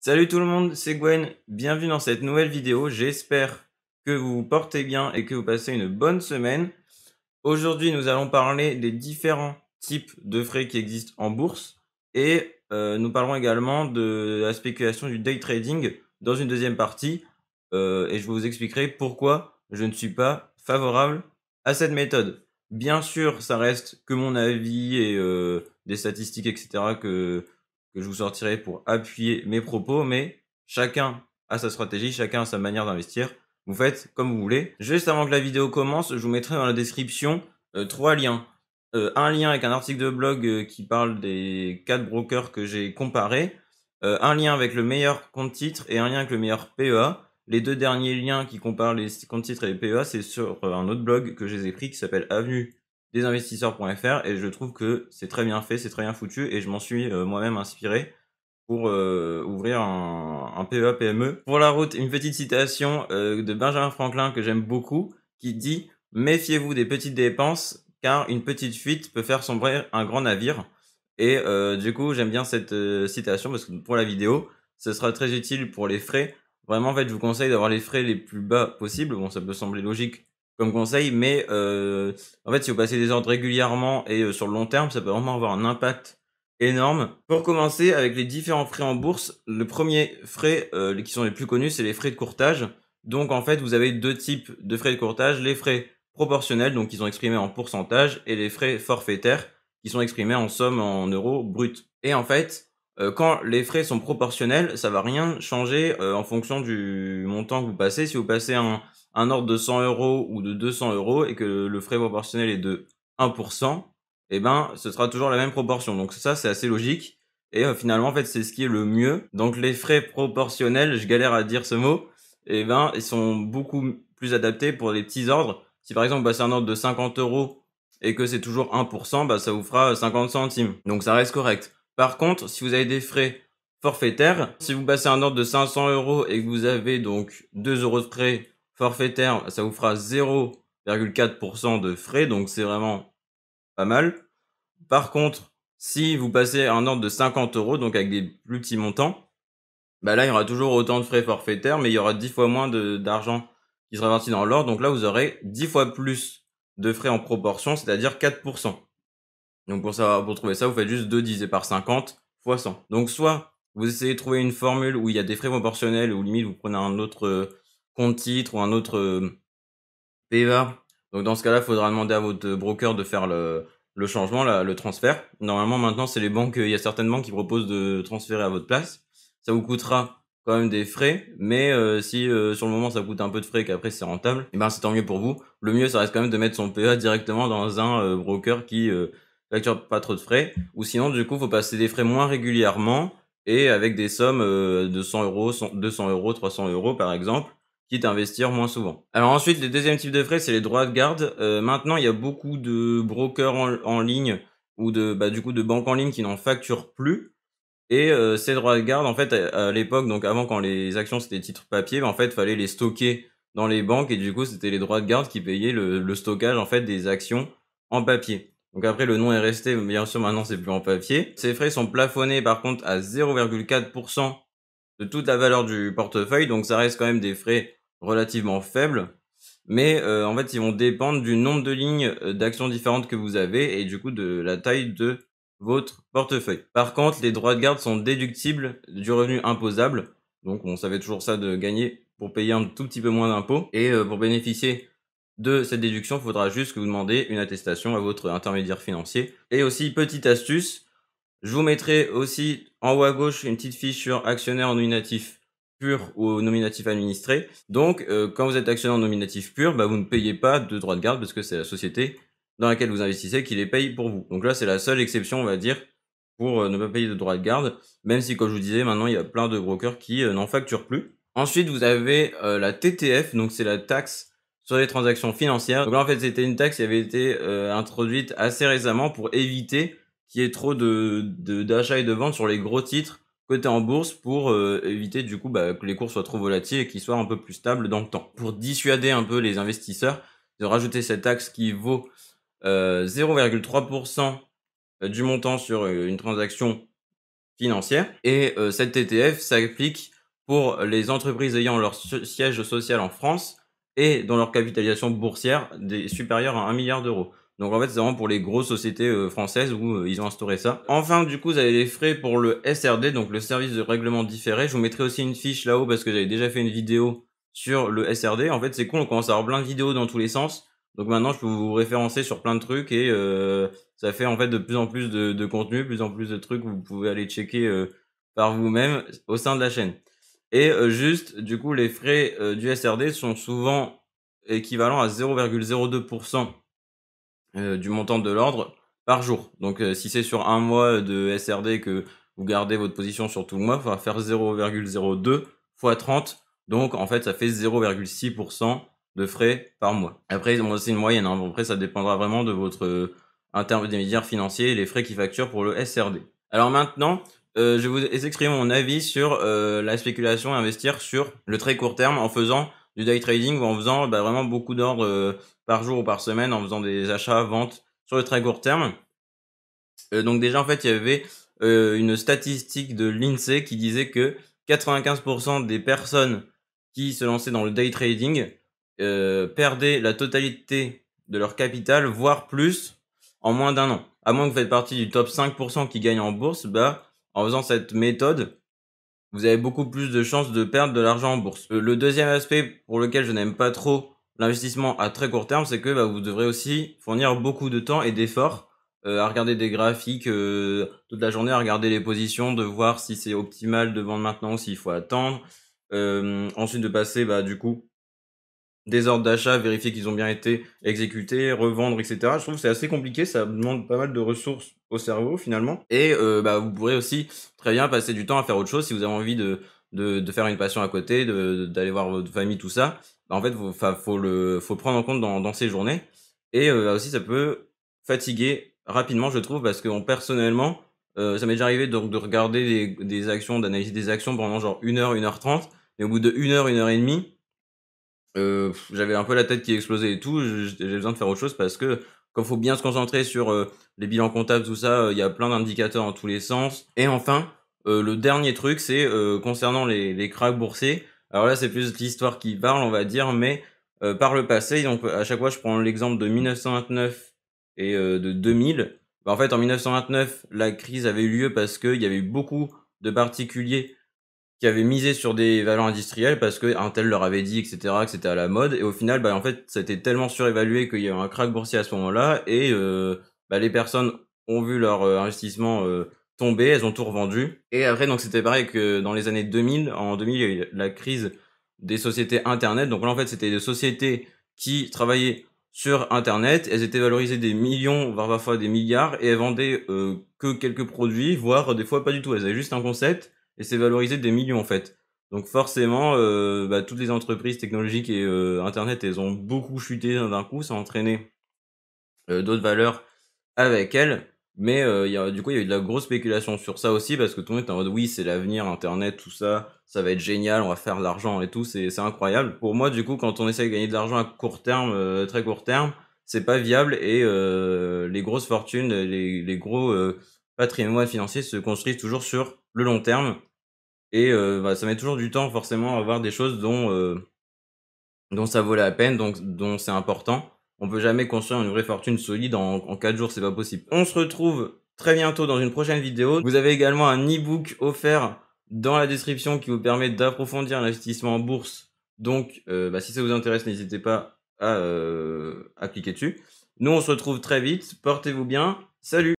Salut tout le monde, c'est Gwen, bienvenue dans cette nouvelle vidéo, j'espère que vous vous portez bien et que vous passez une bonne semaine. Aujourd'hui nous allons parler des différents types de frais qui existent en bourse et nous parlerons également de la spéculation du day trading dans une deuxième partie et je vous expliquerai pourquoi je ne suis pas favorable à cette méthode. Bien sûr ça reste que mon avis et des statistiques etc. que je vous sortirai pour appuyer mes propos, mais chacun a sa stratégie, chacun a sa manière d'investir. Vous faites comme vous voulez. Juste avant que la vidéo commence, je vous mettrai dans la description 3 liens. Un lien avec un article de blog qui parle des 4 brokers que j'ai comparés. Un lien avec le meilleur compte titre et un lien avec le meilleur PEA. Les deux derniers liens qui comparent les comptes titres et les PEA, c'est sur un autre blog que je les ai pris qui s'appelle Avenue des investisseurs.fr et je trouve que c'est très bien fait, c'est très bien foutu et je m'en suis moi-même inspiré pour ouvrir un PEA PME. Pour la route, une petite citation de Benjamin Franklin que j'aime beaucoup qui dit « Méfiez-vous des petites dépenses car une petite fuite peut faire sombrer un grand navire ». Et du coup, j'aime bien cette citation parce que pour la vidéo, ce sera très utile pour les frais. Vraiment, en fait, je vous conseille d'avoir les frais les plus bas possibles. Bon, ça peut sembler logique comme conseil, mais en fait, si vous passez des ordres régulièrement et sur le long terme, ça peut vraiment avoir un impact énorme. Pour commencer, avec les différents frais en bourse, le premier frais qui sont les plus connus, c'est les frais de courtage. Donc en fait, vous avez deux types de frais de courtage, les frais proportionnels, donc qui sont exprimés en pourcentage, et les frais forfaitaires, qui sont exprimés en somme en euros bruts. Et en fait, quand les frais sont proportionnels, ça va rien changer en fonction du montant que vous passez. Si vous passez un ordre de 100 euros ou de 200 euros et que le frais proportionnel est de 1%, eh ben, ce sera toujours la même proportion. Donc ça, c'est assez logique. Et finalement, en fait, c'est ce qui est le mieux. Donc les frais proportionnels, je galère à dire ce mot, eh ben, ils sont beaucoup plus adaptés pour les petits ordres. Si par exemple, vous passez un ordre de 50 euros et que c'est toujours 1%, bah, ça vous fera 50 centimes. Donc ça reste correct. Par contre, si vous avez des frais forfaitaires, si vous passez un ordre de 500 euros et que vous avez donc 2 euros de frais forfaitaires, ça vous fera 0,4% de frais. Donc c'est vraiment pas mal. Par contre, si vous passez un ordre de 50 euros, donc avec des plus petits montants, bah là, il y aura toujours autant de frais forfaitaires, mais il y aura 10 fois moins d'argent qui sera parti dans l'ordre. Donc là, vous aurez 10 fois plus de frais en proportion, c'est-à-dire 4%. Donc pour trouver ça, vous faites juste 2 divisé par 50 fois 100. Donc soit vous essayez de trouver une formule où il y a des frais proportionnels, ou limite vous prenez un autre compte titre ou un autre PEA. Donc dans ce cas-là, il faudra demander à votre broker de faire le changement, le transfert. Normalement, maintenant, c'est les banques, il y a certaines banques qui proposent de transférer à votre place. Ça vous coûtera quand même des frais, mais si sur le moment ça coûte un peu de frais et qu'après c'est rentable, et ben c'est tant mieux pour vous. Le mieux, ça reste quand même de mettre son PEA directement dans un broker qui facture pas trop de frais, ou sinon du coup, faut passer des frais moins régulièrement et avec des sommes de 100 euros, 200 euros, 300 euros par exemple, quitte à investir moins souvent. Alors ensuite, le deuxième type de frais, c'est les droits de garde. Maintenant, il y a beaucoup de brokers en ligne ou du coup de banques en ligne qui n'en facturent plus. Et ces droits de garde, en fait, à l'époque, donc avant quand les actions c'était titres papier, en fait, fallait les stocker dans les banques et du coup, c'était les droits de garde qui payaient le stockage en fait des actions en papier. Donc après, le nom est resté, mais bien sûr, maintenant, c'est plus en papier. Ces frais sont plafonnés par contre à 0,4% de toute la valeur du portefeuille, donc ça reste quand même des frais relativement faibles. Mais en fait, ils vont dépendre du nombre de lignes d'actions différentes que vous avez et du coup de la taille de votre portefeuille. Par contre, les droits de garde sont déductibles du revenu imposable. Donc on savait toujours ça de gagner pour payer un tout petit peu moins d'impôts. Et pour bénéficier de cette déduction, il faudra juste que vous demandez une attestation à votre intermédiaire financier. Et aussi, petite astuce, je vous mettrai aussi en haut à gauche une petite fiche sur actionnaire nominatif pur ou nominatif administré. Donc, quand vous êtes actionnaire nominatif pur, bah, vous ne payez pas de droits de garde parce que c'est la société dans laquelle vous investissez qui les paye pour vous. Donc là, c'est la seule exception, on va dire, pour ne pas payer de droits de garde, même si, comme je vous disais, maintenant, il y a plein de brokers qui n'en facturent plus. Ensuite, vous avez la TTF, donc c'est la taxe sur les transactions financières. Donc là, en fait, c'était une taxe qui avait été introduite assez récemment pour éviter qu'il y ait trop d'achats et de ventes sur les gros titres cotés en bourse pour éviter du coup que les cours soient trop volatiles et qu'ils soient un peu plus stables dans le temps. Pour dissuader un peu les investisseurs, ils ont rajouté cette taxe qui vaut 0,3% du montant sur une transaction financière et cette ETF s'applique pour les entreprises ayant leur siège social en France et dont leur capitalisation boursière supérieure à 1 milliard d'euros. Donc en fait, c'est vraiment pour les grosses sociétés françaises où ils ont instauré ça. Enfin, du coup, vous avez les frais pour le SRD, donc le service de règlement différé. Je vous mettrai aussi une fiche là-haut parce que j'avais déjà fait une vidéo sur le SRD. En fait, c'est cool, on commence à avoir plein de vidéos dans tous les sens. Donc maintenant, je peux vous référencer sur plein de trucs et ça fait en fait de plus en plus de contenu, de plus en plus de trucs que vous pouvez aller checker par vous-même au sein de la chaîne. Et juste, du coup, les frais du SRD sont souvent équivalents à 0,02% du montant de l'ordre par jour. Donc si c'est sur un mois de SRD que vous gardez votre position sur tout le mois, il va faire 0,02 fois 30. Donc en fait, ça fait 0,6% de frais par mois. Après, c'est une moyenne. Hein. Après, ça dépendra vraiment de votre intermédiaire financier et les frais qu'il facture pour le SRD. Alors maintenant, je vais vous exprimer mon avis sur la spéculation et investir sur le très court terme en faisant du day trading ou en faisant vraiment beaucoup d'ordres par jour ou par semaine en faisant des achats, ventes sur le très court terme. Donc déjà, en fait, il y avait une statistique de l'INSEE qui disait que 95% des personnes qui se lançaient dans le day trading perdaient la totalité de leur capital, voire plus, en moins d'un an. À moins que vous faites partie du top 5% qui gagne en bourse, en faisant cette méthode, vous avez beaucoup plus de chances de perdre de l'argent en bourse. Le deuxième aspect pour lequel je n'aime pas trop l'investissement à très court terme, c'est que vous devrez aussi fournir beaucoup de temps et d'efforts à regarder des graphiques toute la journée, à regarder les positions, de voir si c'est optimal de vendre maintenant ou s'il faut attendre. Ensuite de passer du coup des ordres d'achat, vérifier qu'ils ont bien été exécutés, revendre, etc. Je trouve que c'est assez compliqué, ça demande pas mal de ressources au cerveau finalement. Et vous pourrez aussi très bien passer du temps à faire autre chose si vous avez envie de faire une passion à côté, d'aller voir votre famille, tout ça. En fait, faut prendre en compte dans ces journées. Et aussi, ça peut fatiguer rapidement, je trouve, parce que personnellement, ça m'est déjà arrivé de regarder des actions, d'analyser des actions pendant genre 1 heure 30, et au bout de 1 heure et demie, j'avais un peu la tête qui explosait et tout, j'ai besoin de faire autre chose parce que comme faut bien se concentrer sur les bilans comptables, tout ça, il y a plein d'indicateurs dans tous les sens. Et enfin, le dernier truc, c'est concernant les krachs boursiers. Alors là, c'est plus l'histoire qui parle, on va dire, mais par le passé, donc à chaque fois, je prends l'exemple de 1929 et de 2000. En fait, en 1929, la crise avait eu lieu parce qu'il y avait eu beaucoup de particuliers qui avaient misé sur des valeurs industrielles parce qu'un tel leur avait dit, etc., que c'était à la mode. Et au final, en fait, ça a été tellement surévalué qu'il y a eu un krach boursier à ce moment-là. Et les personnes ont vu leur investissement tomber, elles ont tout revendu. Et après, donc c'était pareil que dans les années 2000. En 2000, il y a eu la crise des sociétés Internet. Donc là, en fait, c'était des sociétés qui travaillaient sur Internet. Elles étaient valorisées des millions, voire parfois des milliards. Et elles vendaient que quelques produits, voire des fois pas du tout. Elles avaient juste un concept et c'est valorisé des millions en fait. Donc forcément, toutes les entreprises technologiques et internet, elles ont beaucoup chuté d'un coup, ça a entraîné d'autres valeurs avec elles. Mais du coup, il y a eu de la grosse spéculation sur ça aussi parce que tout le monde était en mode oui, c'est l'avenir, internet, tout ça, ça va être génial, on va faire de l'argent et tout, c'est incroyable. Pour moi, du coup, quand on essaie de gagner de l'argent à court terme, très court terme, c'est pas viable et les grosses fortunes, les gros patrimoines financiers se construisent toujours sur le long terme. Et ça met toujours du temps forcément à avoir des choses dont ça vaut la peine, donc dont c'est important. On peut jamais construire une vraie fortune solide en 4 jours, c'est pas possible. On se retrouve très bientôt dans une prochaine vidéo. Vous avez également un e-book offert dans la description qui vous permet d'approfondir l'investissement en bourse. Donc si ça vous intéresse, n'hésitez pas à cliquer dessus. Nous, on se retrouve très vite. Portez-vous bien. Salut!